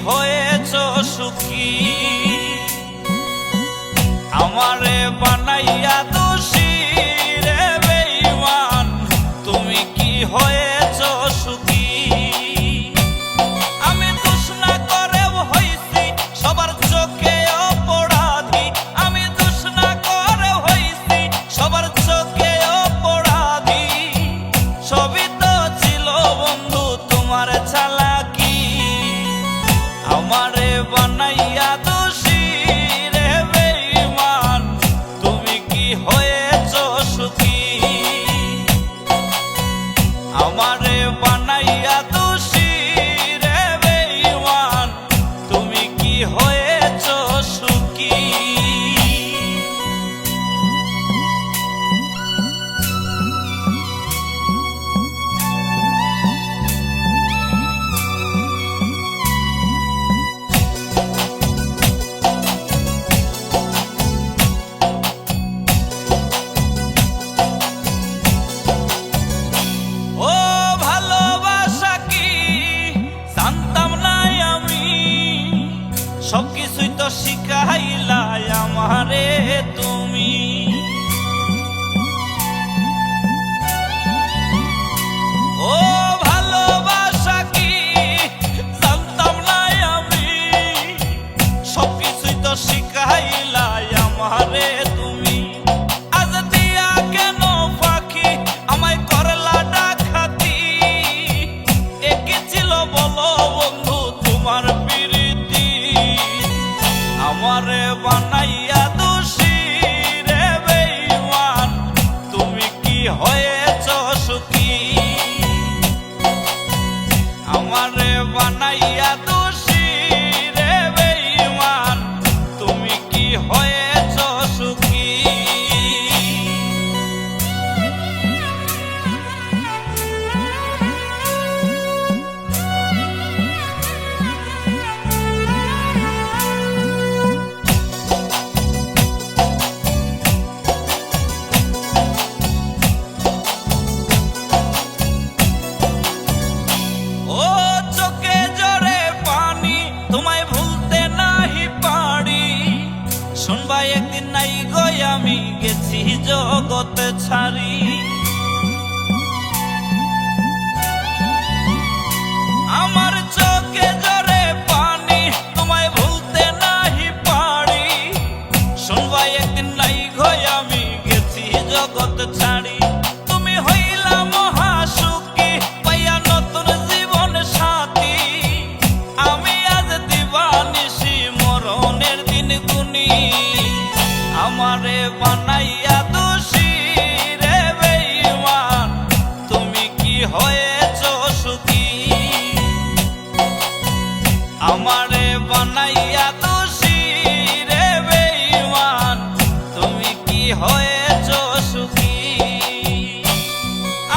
হয়েছ সুখী, আমারে বানাইয়া দোষী রে বেঈমান, তুমি কি হয়েছ সুখী। আমি দোষ না করেও হইছি সবার চোখে অপরাধী, আমি দোষ না করেও হইছি সবার চোখে অপরাধী। সবই তো ছিল বন্ধু তোমার চালাকি, আমারে বানাইয়া দোষী রে বেঈমান, তুমি কি হয়েছ সুখী। আমারে বানাইয়া দোষী রে বেঈমান, তুমি কি হয়েছ সুখী। সবকিছুই তো শিখাইলাই আমারে তুমি, ও ভালোবাসা কি জানতাম না আমি, সবকিছুই তো শিখাইলাই আমারে তুমি। আজ দিয়া কেন পাখি আমায় করলা ডাকাতি, একে ছিল বলো বন্ধু তোমার প্রীতি। আমারে বানাইয়া দোষী রে বেঈমান, তুমি কি হয়েছ সুখী। আমারে বানাইয়া দোষী রে বেঈমান, তুমি কি হয়েছ সুখী। শুনবা একদিন নাই গো আমি গেছি জগৎ ছাড়ি, আমার চোখে জরে পানি তোমায় ভুলতে নাহি পারি। শুনবা একদিন নাই গো আমি গেছি জগৎ ছাড়ি, তুমি হইলা মহাসুখী পাইয়া নতুন জীবন সাথী। আমি আজ দিবানিশি মরণের দিন গুনি, আমারে বানাইয়া দোষী রে বেঈমান, তুমি কি হয়েছ সুখী। আমারে বানাইয়া দোষী রে বেঈমান, তুমি কি হয়েছ সুখী।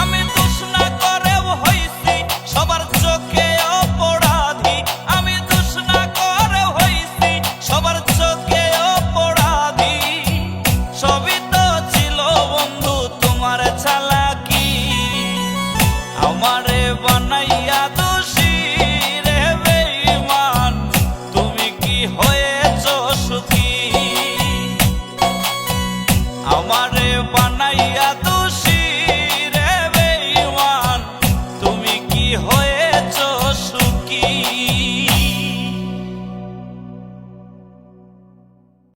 আমি দোষ না করেও হইছি সবার চোখে অপরাধী, আমি দোষ না করেও হইছি সবার চোখে অপরাধী। সবই তো ছিল বন্ধু তোমার চালাকি, আমারে বানাইয়া